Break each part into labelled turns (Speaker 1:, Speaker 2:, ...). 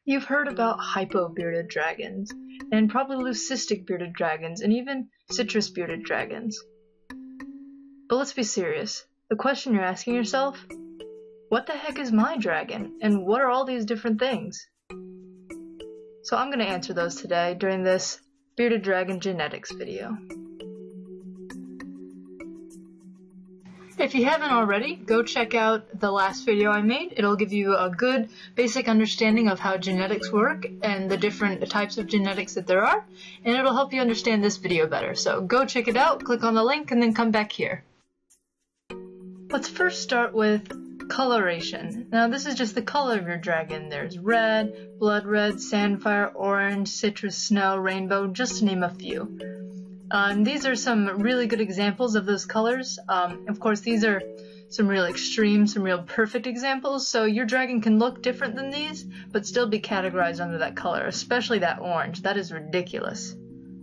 Speaker 1: You've heard about hypo-bearded dragons, and probably leucistic bearded dragons, and even citrus bearded dragons. But let's be serious. The question you're asking yourself, what the heck is my dragon, and what are all these different things? So I'm going to answer those today during this bearded dragon genetics video. If you haven't already, go check out the last video I made. It'll give you a good basic understanding of how genetics work and the different types of genetics that there are, and it'll help you understand this video better. So go check it out, click on the link, and then come back here. Let's first start with coloration. Now this is just the color of your dragon. There's red, blood red, sandfire, orange, citrus, snow, rainbow, just to name a few. These are some really good examples of those colors. Of course, these are some real extreme, some real perfect examples, so your dragon can look different than these, but still be categorized under that color, especially that orange. That is ridiculous.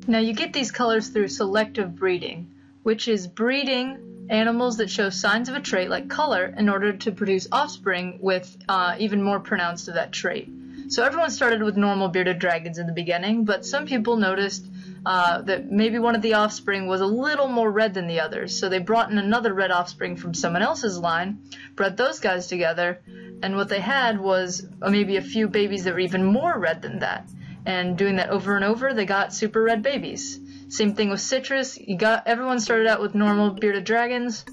Speaker 1: Now, you get these colors through selective breeding, which is breeding animals that show signs of a trait like color in order to produce offspring with even more pronounced of that trait. So everyone started with normal bearded dragons in the beginning, but some people noticed that maybe one of the offspring was a little more red than the others, so they brought in another red offspring from someone else's line, bred those guys together, and what they had was maybe a few babies that were even more red than that. And doing that over and over, they got super red babies. Same thing with citrus. Everyone started out with normal bearded dragons.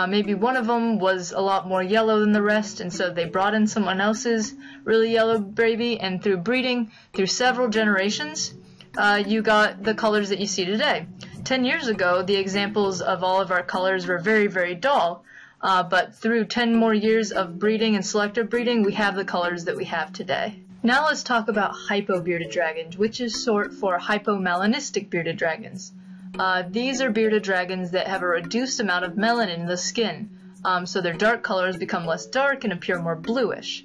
Speaker 1: Maybe one of them was a lot more yellow than the rest, and so they brought in someone else's really yellow baby, and through breeding, through several generations, you got the colors that you see today. 10 years ago, the examples of all of our colors were very, very dull, but through 10 more years of breeding and selective breeding, we have the colors that we have today. Now let's talk about hypo-bearded dragons, which is short for hypomelanistic bearded dragons. These are bearded dragons that have a reduced amount of melanin in the skin, so their dark colors become less dark and appear more bluish.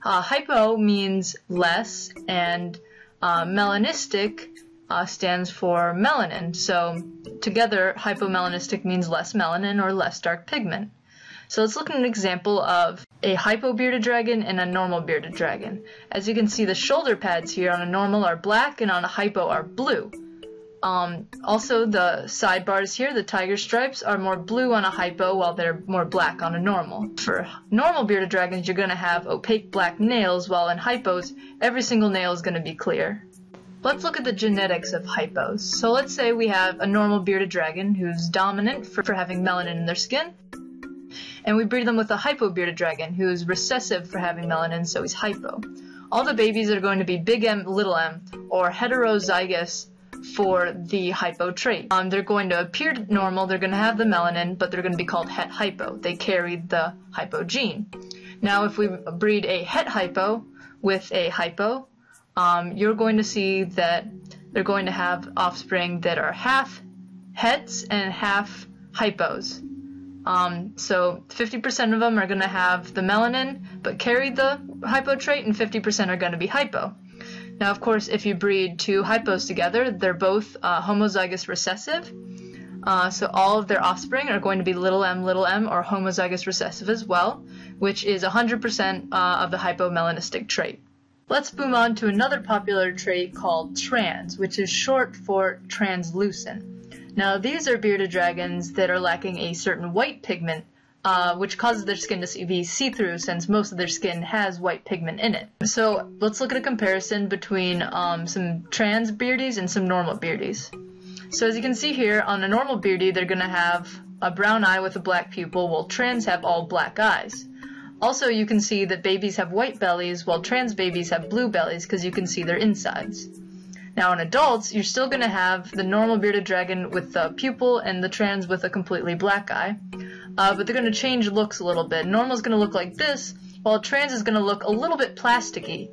Speaker 1: Hypo means less, and melanistic stands for melanin, so together hypomelanistic means less melanin or less dark pigment. So let's look at an example of a hypo-bearded dragon and a normal bearded dragon. As you can see, the shoulder pads here on a normal are black and on a hypo are blue. Also, the sidebars here, the tiger stripes, are more blue on a hypo while they're more black on a normal. For normal bearded dragons, you're going to have opaque black nails, while in hypos, every single nail is going to be clear. Let's look at the genetics of hypos. So let's say we have a normal bearded dragon who's dominant for having melanin in their skin, and we breed them with a hypo-bearded dragon who's recessive for having melanin, so he's hypo. All the babies are going to be big M, little m, or heterozygous for the hypo trait. They're going to appear normal, they're going to have the melanin, but they're going to be called het hypo. They carry the hypo gene. Now if we breed a het hypo with a hypo, you're going to see that they're going to have offspring that are half hets and half hypos. So 50% of them are going to have the melanin but carry the hypo trait, and 50% are going to be hypo. Now, of course, if you breed two hypos together, they're both homozygous recessive, so all of their offspring are going to be little m, or homozygous recessive as well, which is 100% of the hypomelanistic trait. Let's move on to another popular trait called trans, which is short for translucent. Now, these are bearded dragons that are lacking a certain white pigment, which causes their skin to be see-through, since most of their skin has white pigment in it. So let's look at a comparison between some trans beardies and some normal beardies. So as you can see here, on a normal beardie, they're going to have a brown eye with a black pupil, while trans have all black eyes. Also, you can see that babies have white bellies, while trans babies have blue bellies, because you can see their insides. Now in adults, you're still going to have the normal bearded dragon with the pupil and the trans with a completely black eye. But they're going to change looks a little bit. Normal is going to look like this, while trans is going to look a little bit plasticky.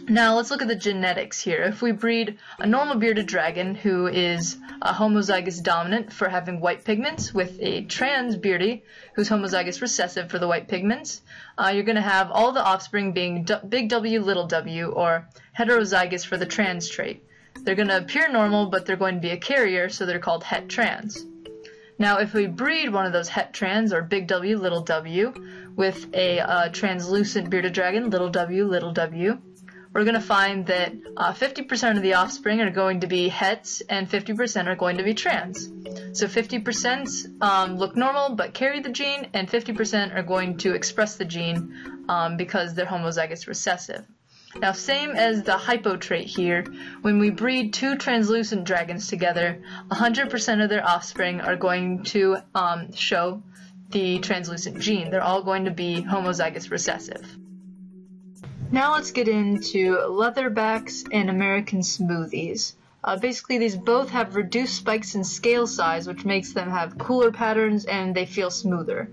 Speaker 1: Now let's look at the genetics here. If we breed a normal bearded dragon who is a homozygous dominant for having white pigments with a trans beardie who's homozygous recessive for the white pigments, you're going to have all the offspring being big W, little w, or heterozygous for the trans trait. They're going to appear normal, but they're going to be a carrier, so they're called het trans. Now, if we breed one of those het trans, or big W, little w, with a translucent bearded dragon, little w, we're going to find that 50% of the offspring are going to be hets and 50% are going to be trans. So 50% look normal but carry the gene, and 50% are going to express the gene because they're homozygous recessive. Now, same as the hypo trait here, when we breed two translucent dragons together, 100% of their offspring are going to show the translucent gene. They're all going to be homozygous recessive. Now let's get into leatherbacks and American smoothies. Basically, these both have reduced spikes in scale size, which makes them have cooler patterns and they feel smoother.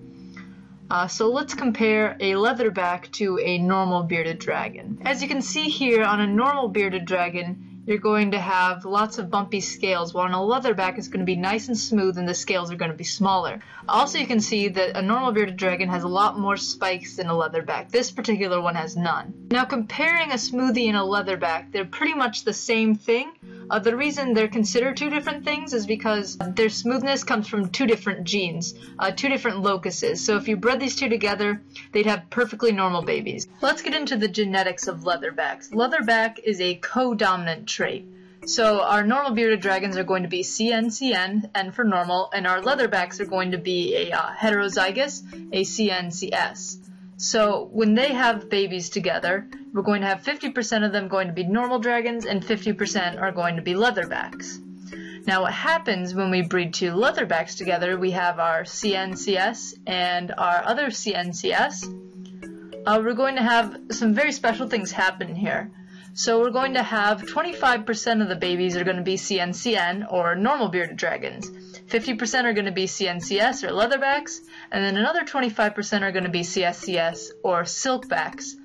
Speaker 1: So let's compare a leatherback to a normal bearded dragon. As you can see here, on a normal bearded dragon, you're going to have lots of bumpy scales, while on a leatherback it's going to be nice and smooth and the scales are going to be smaller. Also, you can see that a normal bearded dragon has a lot more spikes than a leatherback. This particular one has none. Now, comparing a smoothie and a leatherback, they're pretty much the same thing. The reason they're considered two different things is because their smoothness comes from two different genes, two different locuses. So if you bred these two together, they'd have perfectly normal babies. Let's get into the genetics of leatherbacks. Leatherback is a co-dominant trait. So our normal bearded dragons are going to be CN, N for normal, and our leatherbacks are going to be a heterozygous, a CN/CS. So when they have babies together, we're going to have 50% of them going to be normal dragons and 50% are going to be leatherbacks. Now what happens when we breed two leatherbacks together, we have our CN/CS and our other CN/CS. We're going to have some very special things happen here. So we're going to have 25% of the babies are going to be CN/CN or normal bearded dragons. 50% are going to be CN/CS or leatherbacks, and then another 25% are going to be CS/CS or silkbacks.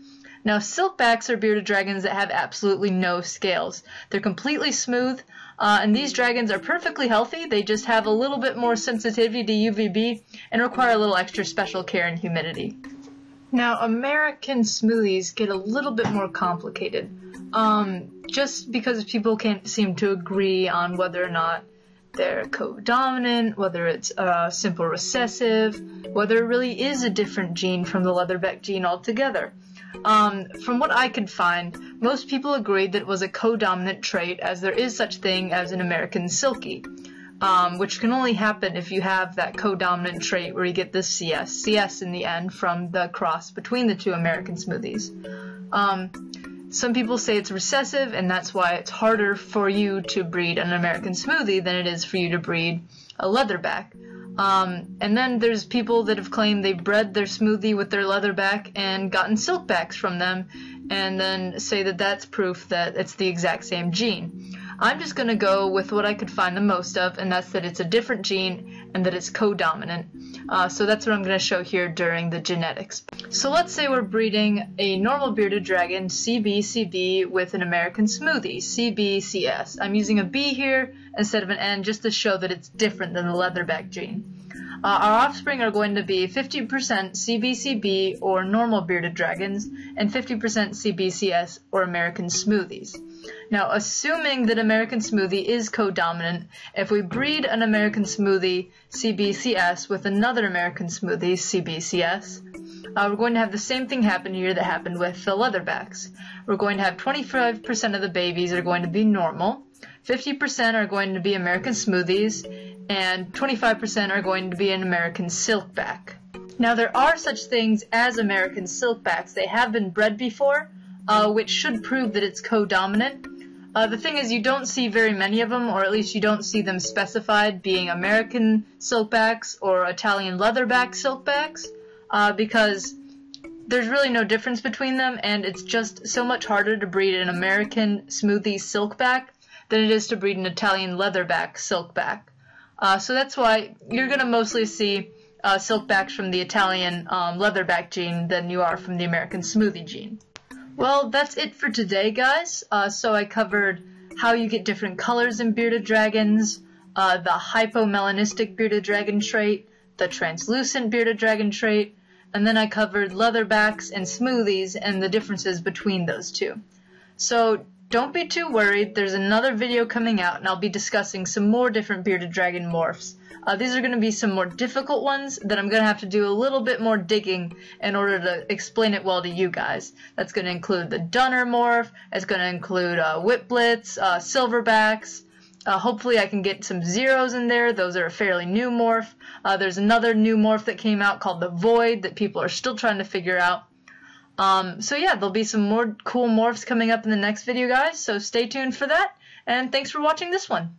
Speaker 1: Now, silkbacks are bearded dragons that have absolutely no scales. They're completely smooth, and these dragons are perfectly healthy. They just have a little bit more sensitivity to UVB and require a little extra special care and humidity. Now, American smoothies get a little bit more complicated, just because people can't seem to agree on whether or not they're co-dominant, whether it's simple recessive, whether it really is a different gene from the leatherback gene altogether. From what I could find, most people agreed that it was a co-dominant trait, as there is such thing as an American silky, which can only happen if you have that co-dominant trait where you get this CS in the end from the cross between the two American smoothies. Some people say it's recessive, and that's why it's harder for you to breed an American smoothie than it is for you to breed a leatherback. And then there's people that have claimed they've bred their smoothie with their leatherback and gotten silkbacks from them, and then say that that's proof that it's the exact same gene. I'm just going to go with what I could find the most of, and that's that it's a different gene and that it's co-dominant. So that's what I'm going to show here during the genetics. So let's say we're breeding a normal bearded dragon, CB with an American smoothie, CBCS. I'm using a B here instead of an N just to show that it's different than the leatherback gene. Our offspring are going to be 50% CBCB or normal bearded dragons and 50% CBCS or American smoothies. Now, assuming that American smoothie is co-dominant, if we breed an American smoothie CBCS with another American smoothie CBCS, we're going to have the same thing happen here that happened with the leatherbacks. We're going to have 25% of the babies are going to be normal, 50% are going to be American smoothies, and 25% are going to be an American silkback. Now, there are such things as American silkbacks. They have been bred before, which should prove that it's co-dominant. The thing is, you don't see very many of them, or at least you don't see them specified being American silkbacks or Italian leatherback silkbacks, because there's really no difference between them, and it's just so much harder to breed an American smoothie silkback than it is to breed an Italian leatherback silkback. So that's why you're going to mostly see silkbacks from the Italian leatherback gene than you are from the American smoothie gene. Well, that's it for today, guys. So I covered how you get different colors in bearded dragons, the hypomelanistic bearded dragon trait, the translucent bearded dragon trait, and then I covered leatherbacks and smoothies and the differences between those two. So don't be too worried. There's another video coming out, and I'll be discussing some more different bearded dragon morphs. These are going to be some more difficult ones that I'm going to have to do a little bit more digging in order to explain it well to you guys. That's going to include the Dunner morph. It's going to include Whiplets, Silverbacks. Hopefully I can get some zeros in there. Those are a fairly new morph. There's another new morph that came out called the Void that people are still trying to figure out. So yeah, there'll be some more cool morphs coming up in the next video, guys, so stay tuned for that, and thanks for watching this one.